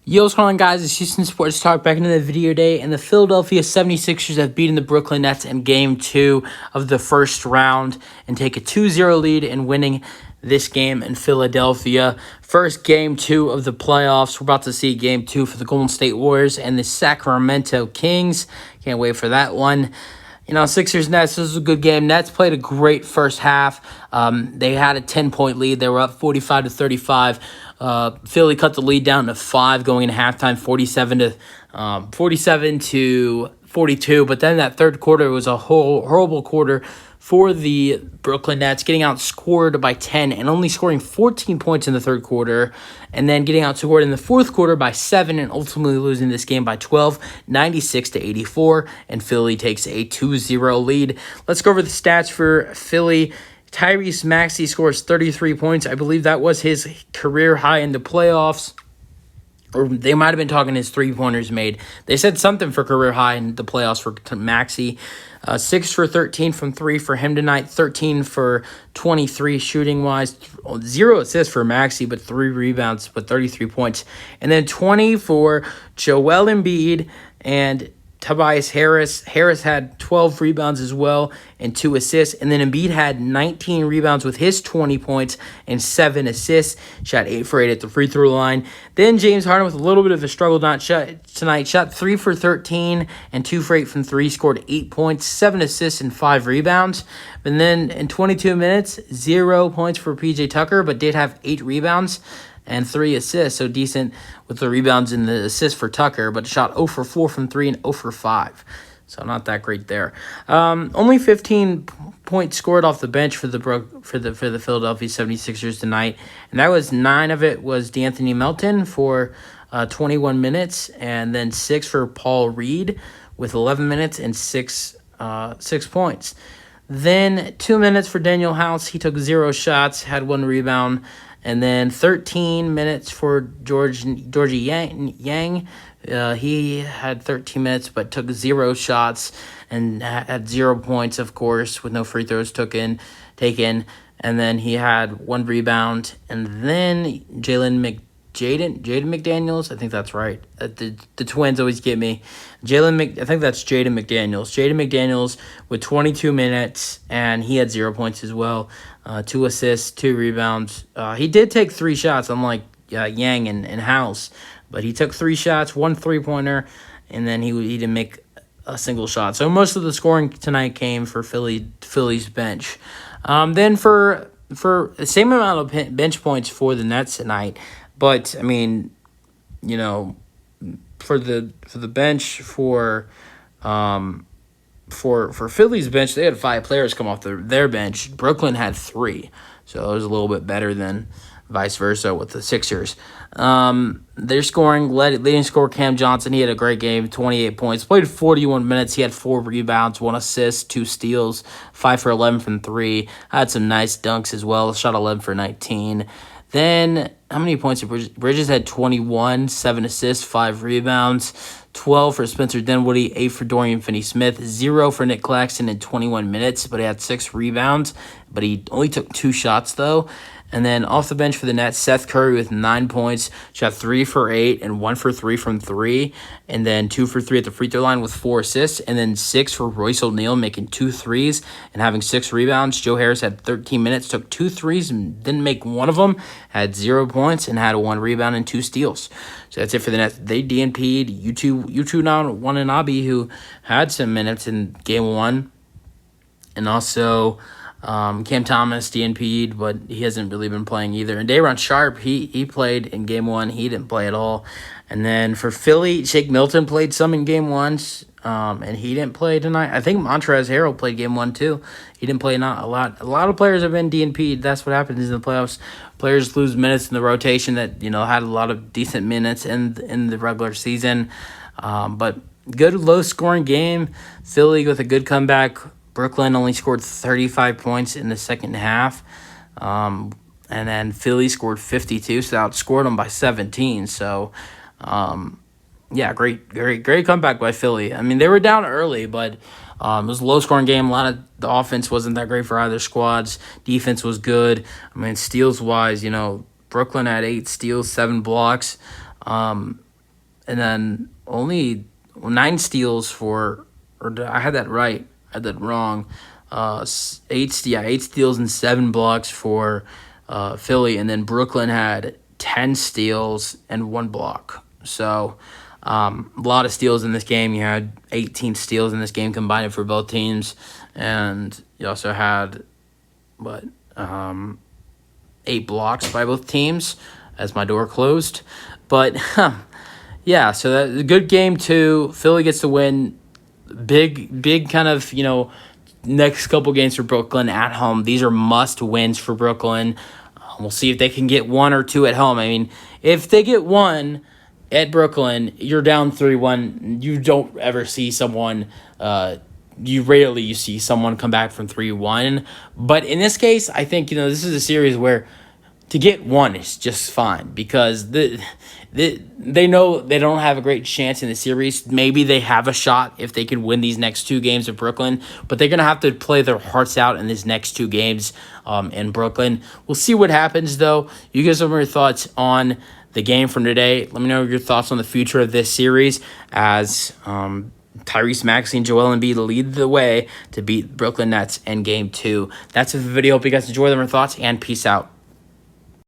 Yo, what's going on, guys? It's Houston Sports Talk back into the video day, and the Philadelphia 76ers have beaten the Brooklyn Nets in Game 2 of the first round and take a 2-0 lead in winning this game in Philadelphia. First Game 2 of the playoffs. We're about to see Game 2 for the Golden State Warriors and the Sacramento Kings. Can't wait for that one. Sixers-Nets, this was a good game. Nets played a great first half. They had a 10-point lead. They were up 45-35. Philly cut the lead down to 5 going into halftime, 47 to 42. But then that third quarter was a horrible quarter for the Brooklyn Nets, getting outscored by 10 and only scoring 14 points in the third quarter, and then getting outscored in the fourth quarter by 7 and ultimately losing this game by 12, 96-84, and Philly takes a 2-0 lead. Let's go over the stats for Philly. Tyress Maxey scores 33 points. I believe that was his career high in the playoffs. Or they might have been talking his three-pointers made. They said something for career high in the playoffs for Maxey. 6 for 13 from 3 for him tonight. 13 for 23 shooting-wise. 0 assists for Maxey, but 3 rebounds, but 33 points. And then 20 for Joel Embiid and Tobias Harris. Harris had 12 rebounds as well and 2 assists. And then Embiid had 19 rebounds with his 20 points and 7 assists. Shot 8 for 8 at the free throw line. Then James Harden with a little bit of a struggle tonight. Shot 3 for 13 and 2 for 8 from 3. Scored 8 points, 7 assists, and 5 rebounds. And then in 22 minutes, 0 points for PJ Tucker, but did have 8 rebounds and 3 assists, so decent with the rebounds and the assists for Tucker, but shot 0 for 4 from 3 and 0 for 5. So not that great there. Only 15 points scored off the bench for the Philadelphia 76ers tonight, and that was 9 of it was D'Anthony Melton for 21 minutes, and then 6 for Paul Reed with 11 minutes and 6 points. Then 2 minutes for Daniel House. He took 0 shots, had 1 rebound. And then 13 minutes for Georgie Yang. He had 13 minutes but took 0 shots and had 0 points, of course, with no free throws taken. And then he had 1 rebound. And then Jaden McDaniels, I think that's right. The twins always get me. I think that's Jaden McDaniels. Jaden McDaniels with 22 minutes, and he had 0 points as well. 2 assists, 2 rebounds. He did take 3 shots, unlike Yang and House. But he took 3 shots, 1 three-pointer, and then he didn't make a single shot. So most of the scoring tonight came for Philly's bench. Then for the same amount of bench points for the Nets tonight. But I mean, for the bench for Philly's bench, they had 5 players come off their bench. Brooklyn had 3, so it was a little bit better than vice versa with the Sixers. Their leading scorer Cam Johnson, he had a great game, 28 points, played 41 minutes. He had 4 rebounds, 1 assist, 2 steals, 5 for 11 from 3. Had some nice dunks as well. Shot 11 for 19. Then, how many points did Bridges had 21, 7 assists, 5 rebounds, 12 for Spencer Dinwiddie, 8 for Dorian Finney-Smith, 0 for Nick Claxton in 21 minutes, but he had 6 rebounds, but he only took 2 shots, though. And then off the bench for the Nets, Seth Curry with 9 points, shot 3 for 8 and 1 for 3 from 3, and then 2 for 3 at the free throw line with 4 assists, and then 6 for Royce O'Neal making 2 threes and having 6 rebounds. Joe Harris had 13 minutes, took 2 threes and didn't make one of them, had 0 points and had 1 rebound and 2 steals. So that's it for the Nets. They DNP'd U2 now Watanabe, who had some minutes in Game 1, and also Cam Thomas DNP'd, but he hasn't really been playing either. And Day'Ron Sharpe, he played in Game 1. He didn't play at all. And then for Philly, Shake Milton played some in Game 1, and he didn't play tonight. I think Montrezl Harrell played Game 1 too. He didn't play not a lot. A lot of players have been DNP'd. That's what happens in the playoffs. Players lose minutes in the rotation that had a lot of decent minutes in the regular season. But good low-scoring game. Philly with a good comeback. Brooklyn only scored 35 points in the second half, and then Philly scored 52, so they outscored them by 17. So, great comeback by Philly. I mean, they were down early, but it was a low-scoring game. A lot of the offense wasn't that great for either squads. Defense was good. I mean, steals-wise, Brooklyn had 8 steals, 7 blocks. and then only 9 steals for, I had that right. I had that wrong. 8 steals and 7 blocks for Philly, and then Brooklyn had 10 steals and 1 block. So a lot of steals in this game. You had 18 steals in this game combined for both teams, and you also had 8 blocks by both teams as my door closed. But yeah, so that's a good game too. Philly gets the win. Big kind of, next couple games for Brooklyn at home. These are must wins for Brooklyn. We'll see if they can get 1 or 2 at home. I mean, if they get 1 at Brooklyn, you're down 3-1. You don't ever see someone. You rarely see someone come back from 3-1. But in this case, I think this is a series where to get 1 is just fine, because they know they don't have a great chance in the series. Maybe they have a shot if they can win these next 2 games of Brooklyn, but they're going to have to play their hearts out in these next 2 games in Brooklyn. We'll see what happens, though. You guys have your thoughts on the game from today. Let me know your thoughts on the future of this series as Tyress, Maxey, and Joel Embiid lead the way to beat Brooklyn Nets in Game 2. That's the video. Hope you guys enjoy them, your thoughts, and peace out.